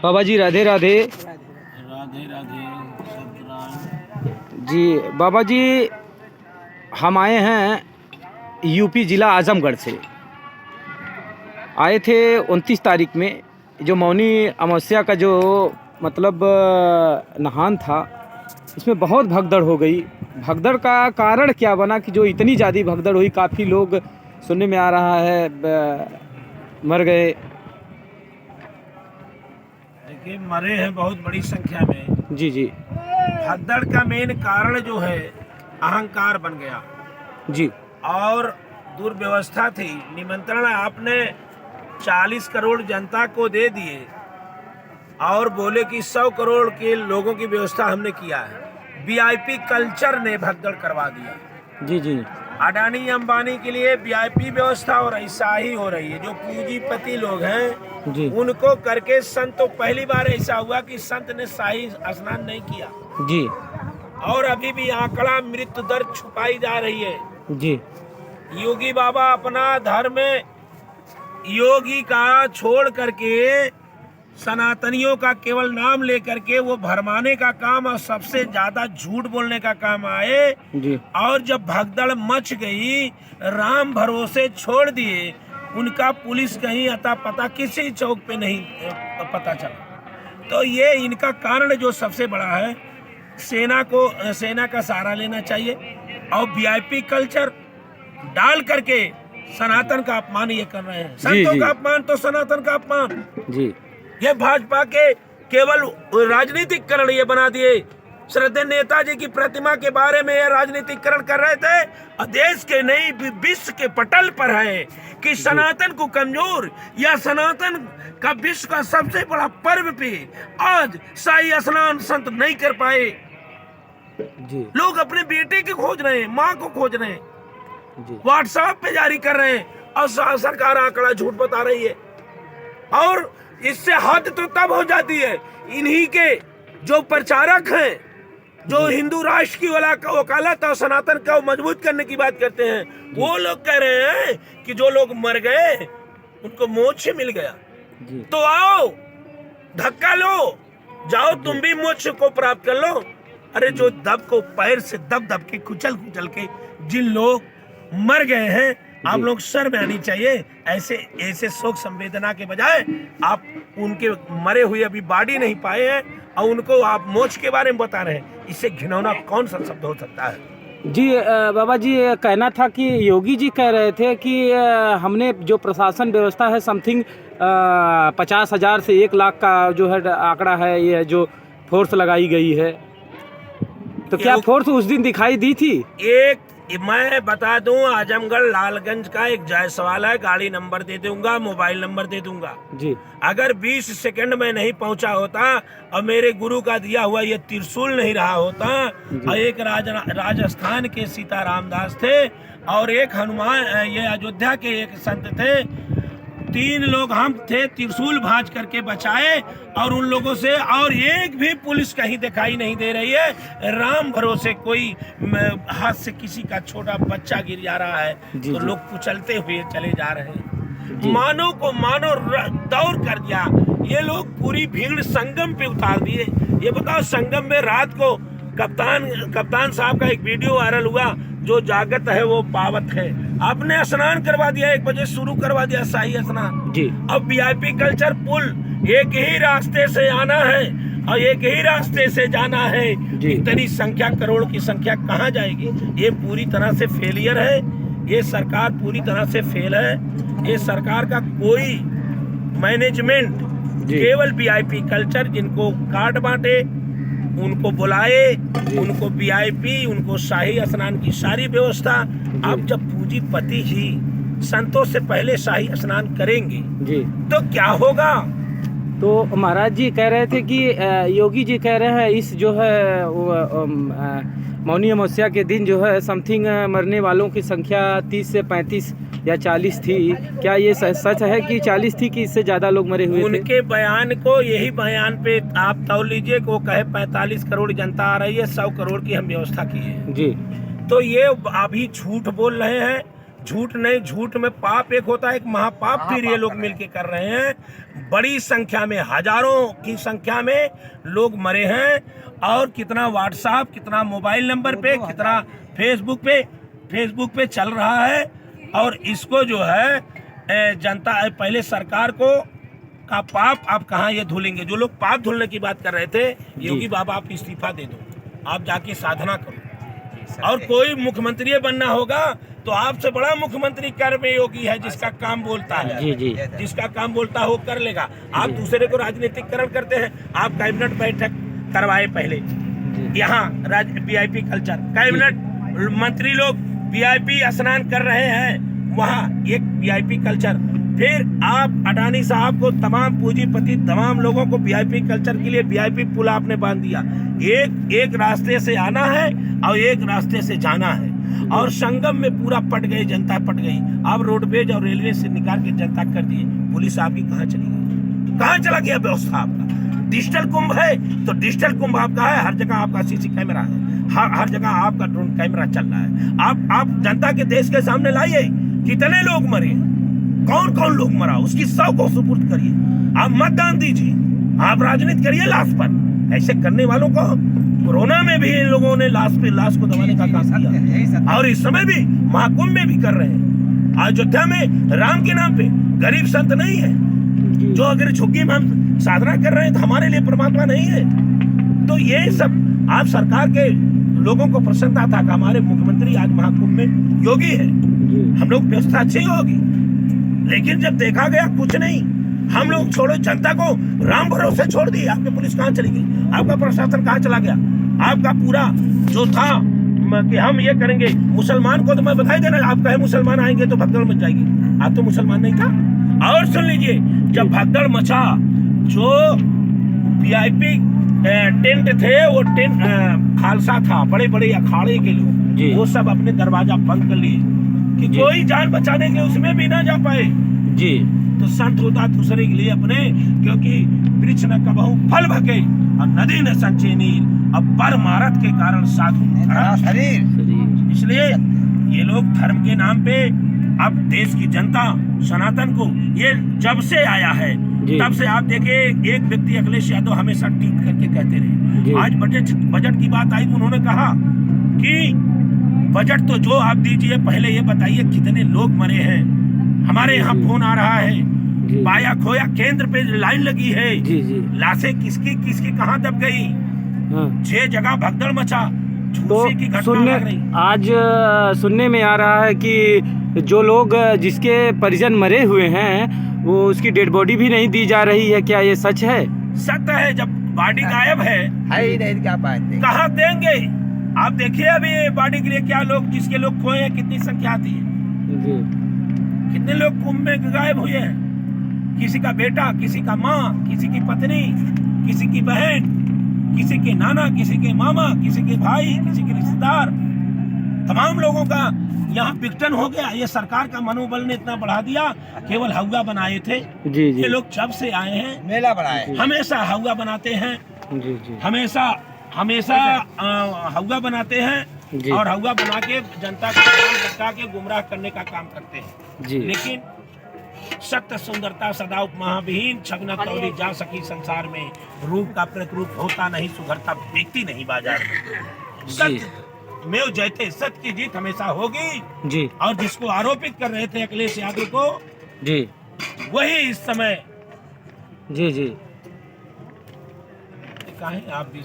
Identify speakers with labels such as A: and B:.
A: बाबा जी राधे राधे।
B: राधे राधे सत्यनारायण।
A: जी बाबा जी, हम आए हैं यूपी ज़िला आजमगढ़ से। आए थे 29 तारीख में, जो मौनी अमावस्या का जो मतलब नहान था, इसमें बहुत भगदड़ हो गई। भगदड़ का कारण क्या बना कि जो इतनी ज़्यादा भगदड़ हुई, काफ़ी लोग सुनने में आ रहा है मर गए।
B: देखिए, मरे हैं बहुत बड़ी संख्या में।
A: जी जी
B: भगदड़ का मेन कारण जो है अहंकार बन गया
A: जी
B: और दुर्व्यवस्था थी। निमंत्रण आपने 40 करोड़ जनता को दे दिए और बोले कि 100 करोड़ के लोगों की व्यवस्था हमने किया है। वीआईपी कल्चर ने भगदड़ करवा दिया।
A: जी जी
B: अडानी अंबानी के लिए वीआईपी व्यवस्था और ऐसा ही हो रही है। जो पूंजीपति लोग हैं
A: जी
B: उनको करके संत, तो पहली बार ऐसा हुआ कि संत ने शाही स्नान नहीं किया।
A: जी
B: और अभी भी आंकड़ा मृत्यु दर छुपाई जा रही है।
A: जी
B: योगी बाबा अपना धर्म योगी का छोड़ करके सनातनियों का केवल नाम लेकर के वो भरमाने का काम और सबसे ज्यादा झूठ बोलने का काम आए।
A: जी
B: और जब भगदड़ मच गई, राम भरोसे छोड़ दिए। उनका पुलिस कहीं अता पता किसी चौक पे नहीं पता चला। तो ये इनका कारण जो सबसे बड़ा है, सेना का सहारा लेना चाहिए और वीआईपी कल्चर डाल करके सनातन का अपमान ये कर रहे हैं। संतों का अपमान तो सनातन का अपमान।
A: जी
B: ये भाजपा के केवल राजनीतिकरण ये बना दिए। श्रद्धेय नेताजी की प्रतिमा के बारे में ये राजनीतिकरण कर रहे थे और देश के नहीं विश्व के पटल पर है कि सनातन को कमजोर या सनातन का विश्व का सबसे बड़ा पर्व पे आज शाही स्नान संत नहीं कर पाए।
A: जी
B: लोग अपने बेटे की खोज रहे हैं, माँ को खोज रहे हैं,
A: जी
B: व्हाट्सएप पे जारी कर रहे हैं और सरकार आंकड़ा झूठ बता रही है। और इससे हद तो तब हो जाती है, इन्हीं के जो प्रचारक हैं, जो हिंदू राष्ट्र की वकालत और सनातन को मजबूत करने की बात करते हैं, वो लोग कह रहे हैं कि जो लोग मर गए उनको मोक्ष मिल गया। तो आओ धक्का लो, जाओ तुम भी मोक्ष को प्राप्त कर लो। अरे जो दब को पैर से दब के कुचल के जिन लोग मर गए हैं, आप लोग शर्म आनी चाहिए। ऐसे शोक संवेदना के बजाय आप उनके मरे हुए अभी बॉडी नहीं पाए हैं और उनको आप मोक्ष के बारे में बता रहे हैं। इससे घिनौना कौन सा शब्द हो सकता है।
A: जी बाबा जी, कहना था कि योगी जी कह रहे थे कि हमने जो प्रशासन व्यवस्था है समथिंग 50,000 से 1 लाख का जो है आंकड़ा है, ये जो फोर्स लगाई गई है, तो क्या फोर्स उस दिन दिखाई दी थी?
B: मैं बता दूं, आजमगढ़ लालगंज का एक जायसवाल है, गाड़ी नंबर दे दूंगा, मोबाइल नंबर दे दूंगा
A: जी।
B: अगर 20 सेकंड में नहीं पहुंचा होता और मेरे गुरु का दिया हुआ ये त्रिशूल नहीं रहा होता, और एक राजस्थान के सीताराम दास थे और एक हनुमान, ये अयोध्या के एक संत थे, 3 लोग हम थे, त्रिशूल भांज करके बचाए और उन लोगों से, और एक भी पुलिस कहीं दिखाई नहीं दे रही है। राम भरोसे कोई हाथ से किसी का छोटा बच्चा गिर जा रहा है तो लोग कुचलते हुए चले जा रहे हैं। मानो को मानो दौड़ कर दिया। ये लोग पूरी भीड़ संगम पे उतार दिए। ये बताओ, संगम में रात को कप्तान साहब का एक वीडियो वायरल हुआ, जो जागत है वो पावत है। आपने स्नान करवा दिया, 1 बजे शुरू करवा दिया शाही स्नान जी। अब वीआईपी कल्चर पुल एक ही रास्ते से आना है और एक ही रास्ते से जाना है। इतनी संख्या, करोड़ की संख्या कहाँ जाएगी? ये पूरी तरह से फेलियर है। ये सरकार पूरी तरह से फेल है। ये सरकार का कोई मैनेजमेंट, केवल वीआईपी कल्चर, जिनको कार्ड बांटे उनको बुलाए, उनको वीआईपी, उनको शाही स्नान की सारी व्यवस्था। अब जब पूंजीपति ही संतों से पहले शाही स्नान करेंगे जी, तो क्या होगा?
A: तो महाराज जी कह रहे थे कि योगी जी कह रहे हैं इस जो है मौनी अमावस्या के दिन जो है समथिंग मरने वालों की संख्या 30 से 35 या 40 थी। क्या ये सच है कि 40 थी कि इससे ज्यादा लोग मरे हुए थे?
B: उनके बयान को, यही बयान पे आप तौल लीजिए कि वो कहे 45 करोड़ जनता आ रही है, 100 करोड़ की हम व्यवस्था की है जी। तो ये अभी झूठ बोल रहे हैं। झूठ नहीं, झूठ में पाप एक होता है, एक महापाप फिर ये लोग मिलके कर रहे हैं। बड़ी संख्या में, हजारों की संख्या में लोग मरे हैं। और कितना व्हाट्सएप, कितना मोबाइल नंबर पे, कितना फेसबुक पे चल रहा है। और इसको जो है जनता, पहले सरकार को का पाप आप कहाँ ये धुलेंगे। जो लोग पाप धुलने की बात कर रहे थे, योगी बाबा आप इस्तीफा दे दो, आप जाके साधना करो। और कोई मुख्यमंत्री बनना होगा तो आपसे बड़ा मुख्यमंत्री कर्म योगी है, जिसका काम बोलता है।
A: जी।
B: जिसका काम बोलता है वो कर लेगा। आप दूसरे को राजनीतिकरण करते हैं। आप कैबिनेट बैठक करवाए पहले, यहाँ वीआईपी कल्चर, कैबिनेट मंत्री लोग वीआईपी स्नान कर रहे हैं, वहाँ एक वीआईपी कल्चर। फिर आप अडानी साहब को, तमाम पूंजीपति, तमाम लोगों को वीआईपी कल्चर के लिए वीआईपी पुल आपने बांध दिया। एक रास्ते से आना है और एक रास्ते से जाना है, और संगम में पूरा पट गई, जनता पट गई। आप रोडवेज और रेलवे से निकाल के जनता कर दिए। पुलिस आपकी कहाँ चली गई? कहाँ चला गया व्यवस्था आपका? डिजिटल कुंभ है तो डिजिटल कुंभ आपका है, हर जगह आपका सीसी कैमरा है, हर जगह आपका ड्रोन कैमरा चल रहा है। आप जनता के देश के सामने लाइए कितने लोग मरे, कौन कौन लोग मरा, उसकी सब को सुपुर्द करिए। आप मतदान दीजिए, आप राजनीति करिए लाश पर। ऐसे करने वालों को कोरोना में भी इन लोगों ने लाश को दबाने का काम किया, और इस समय भी महाकुंभ में भी कर रहे हैं। अयोध्या में राम के नाम पे गरीब संत नहीं है, जो अगर झुग्गी में हम साधना कर रहे हैं तो हमारे लिए परमात्मा नहीं है। तो ये सब आप सरकार के लोगों को प्रसन्नता था कि हमारे मुख्यमंत्री आज महाकुंभ में योगी है, हम लोग व्यवस्था अच्छी होगी। लेकिन जब देखा गया कुछ नहीं, हम लोग छोड़ो, जनता को राम भरोसे छोड़ दी। आपकी पुलिस कहाँ चली गई? आपका प्रशासन कहाँ चला गया? आपका पूरा जो था कि हम ये करेंगे, मुसलमान को तो मैं बधाई देना, आप कहे मुसलमान आएंगे तो भगदड़ मच जाएगी। आप तो मुसलमान नहीं था। और सुन लीजिए, जब भगदड़ मचा, जो वीआईपी टेंट थे, वो टेंट खालसा था, बड़े बड़े अखाड़े के लोग, वो सब अपने दरवाजा बंद कर लिए कि कोई जान बचाने के उसमें भी ना जा पाए।
A: जी।
B: तो संत होता दूसरे के लिए अपने, क्योंकि वृक्ष न कबहू फल भके और नदी न संचे नीर, अब पर मारत के कारण साधु खरा शरीर। इसलिए ये लोग धर्म के नाम पे अब देश की जनता, सनातन को, ये जब से आया है तब से आप देखिए, एक व्यक्ति अखिलेश यादव हमेशा ट्वीट करके कहते रहे, आज बजट की बात आई तो उन्होंने कहा कि बजट तो जो आप दीजिए, पहले ये बताइए कितने लोग मरे हैं। हमारे यहाँ फोन आ रहा है, पाया खोया केंद्र पे लाइन लगी है, लाशें किसकी किसकी कहाँ दब गई, 6 जगह भगदड़ मचा, झूठी की घटना लग रही।
A: आज सुनने में आ रहा है कि जो लोग, जिसके परिजन मरे हुए हैं, वो उसकी डेड बॉडी भी नहीं दी जा रही है। क्या ये सच है?
B: सत्य है। जब बॉडी गायब है
C: ही नहीं, क्या बात है,
B: कहाँ देंगे? आप देखिए अभी बॉडी के लिए क्या लोग, जिसके लोग खोए हैं, कितनी संख्या आती है, कितने लोग कुंभ में गायब हुए हैं। किसी का बेटा, किसी का माँ, किसी की पत्नी, किसी की बहन, किसी के नाना, किसी के मामा, किसी के भाई, किसी के रिश्तेदार, तमाम लोगों का यहाँ विघटन हो गया। ये सरकार का मनोबल ने इतना बढ़ा दिया। केवल हवा बनाए थे ये लोग, जब से आए हैं
C: मेला बनाए,
B: हमेशा हवा बनाते हैं, हमेशा हवा बनाते हैं, और हवा बना के जनता को गुमराह करने का काम करते हैं। लेकिन सत्य सुंदरता सदा उपमा विहीन, छगना तौली जा सकी संसार में, रूप का प्रतिरूप होता नहीं, सुधरता व्यक्ति नहीं बाजार में। सत्य में जयते, सत्य की जीत हमेशा होगी जी। और जिसको आरोपित कर रहे थे अखिलेश यादव को जी, वही इस समय जी कहें आप भी